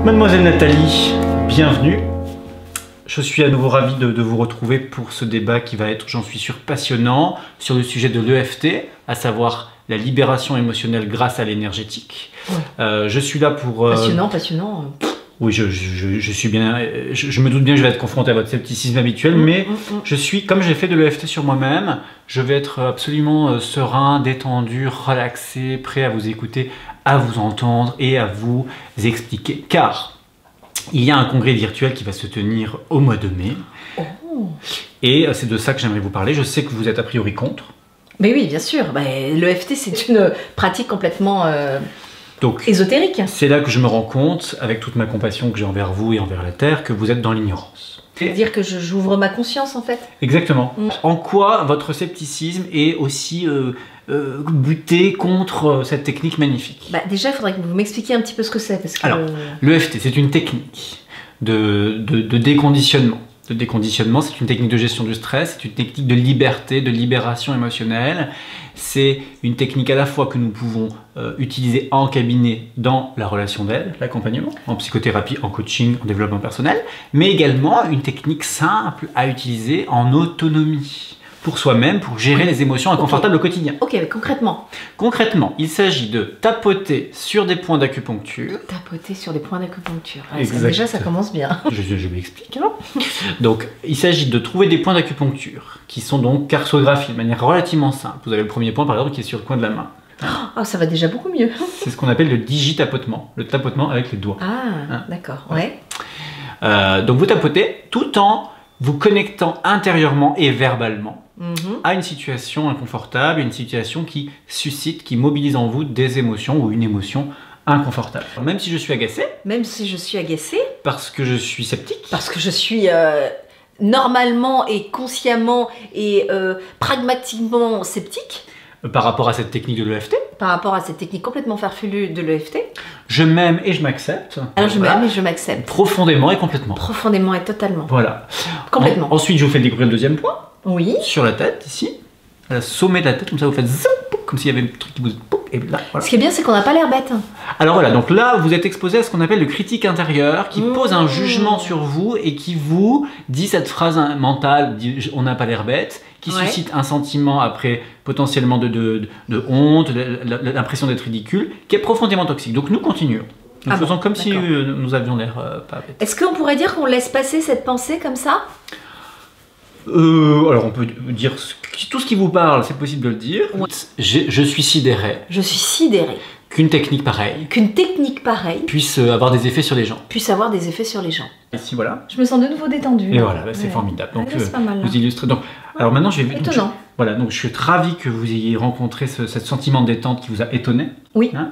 Mademoiselle Nathalie, bienvenue. Je suis à nouveau ravi de vous retrouver pour ce débat qui va être, j'en suis sûr, passionnant sur le sujet de l'EFT, à savoir la libération émotionnelle grâce à l'énergétique. Ouais. Je suis là pour... Passionnant, passionnant. Oui, je suis bien... Je me doute bien que je vais être confronté à votre scepticisme habituel, mais je suis, comme j'ai fait de l'EFT sur moi-même, je vais être absolument serein, détendu, relaxé, prêt à vous écouter, à vous entendre et à vous expliquer. Car il y a un congrès virtuel qui va se tenir au mois de mai. Oh. Et c'est de ça que j'aimerais vous parler. Je sais que vous êtes a priori contre. Mais oui, bien sûr. L'EFT, c'est une pratique complètement donc, ésotérique. C'est là que je me rends compte, avec toute ma compassion que j'ai envers vous et envers la Terre, que vous êtes dans l'ignorance. C'est-à-dire que j'ouvre ma conscience, en fait. Exactement. En quoi votre scepticisme est aussi buté contre cette technique magnifique? Déjà, il faudrait que vous m'expliquiez un petit peu ce que c'est. Alors, l'EFT, c'est une technique de déconditionnement. Le déconditionnement, c'est une technique de gestion du stress, c'est une technique de liberté, de libération émotionnelle. C'est une technique à la fois que nous pouvons utiliser en cabinet dans la relation d'aide, l'accompagnement, en psychothérapie, en coaching, en développement personnel, mais également une technique simple à utiliser en autonomie, pour soi-même, pour gérer les émotions inconfortables au quotidien. Ok, mais concrètement? Concrètement, il s'agit de tapoter sur des points d'acupuncture. Tapoter sur des points d'acupuncture. Déjà, ça commence bien. Je m'explique. Donc, il s'agit de trouver des points d'acupuncture qui sont donc cartographiés de manière relativement simple. Vous avez le premier point, par exemple, qui est sur le coin de la main. Oh, ça va déjà beaucoup mieux. C'est ce qu'on appelle le digitapotement, le tapotement avec les doigts. Ah, d'accord, ouais. Donc, vous tapotez tout en vous connectant intérieurement et verbalement à une situation inconfortable, une situation qui suscite, qui mobilise en vous des émotions ou une émotion inconfortable. Même si je suis agacé. Même si je suis agacé. Parce que je suis sceptique. Parce que je suis normalement et consciemment et pragmatiquement sceptique. Par rapport à cette technique de l'EFT. Par rapport à cette technique complètement farfelue de l'EFT. Je m'aime et je m'accepte. Alors je m'aime et je m'accepte. Profondément et complètement. Profondément et totalement. Voilà. Complètement. Ensuite, je vous fais découvrir le deuxième point. Oui. Sur la tête, ici. À la sommet de la tête, comme ça vous faites zoup, comme s'il y avait un truc qui vous... Et là, voilà. Ce qui est bien, c'est qu'on n'a pas l'air bête. Alors voilà, donc là, vous êtes exposé à ce qu'on appelle le critique intérieur, qui pose un jugement sur vous et qui vous dit cette phrase mentale, on n'a pas l'air bête, qui suscite un sentiment après potentiellement de honte, l'impression d'être ridicule, qui est profondément toxique. Donc nous continuons. Nous faisons comme si nous avions l'air pas bêtes. Est-ce qu'on pourrait dire qu'on laisse passer cette pensée comme ça? Alors on peut dire tout ce qui vous parle, c'est possible de le dire. Oui. Je suis sidéré. Je suis sidéré. Qu'une technique pareille. Qu'une technique pareille. Puisse avoir des effets sur les gens. Puisse avoir des effets sur les gens. Ici, voilà. Je me sens de nouveau détendue. Et voilà, c'est formidable. Donc c'est pas mal, vous illustrez. Donc, alors maintenant, je vais. Étonnant. Voilà, donc je suis ravi que vous ayez rencontré ce sentiment de détente qui vous a étonné. Oui. Hein?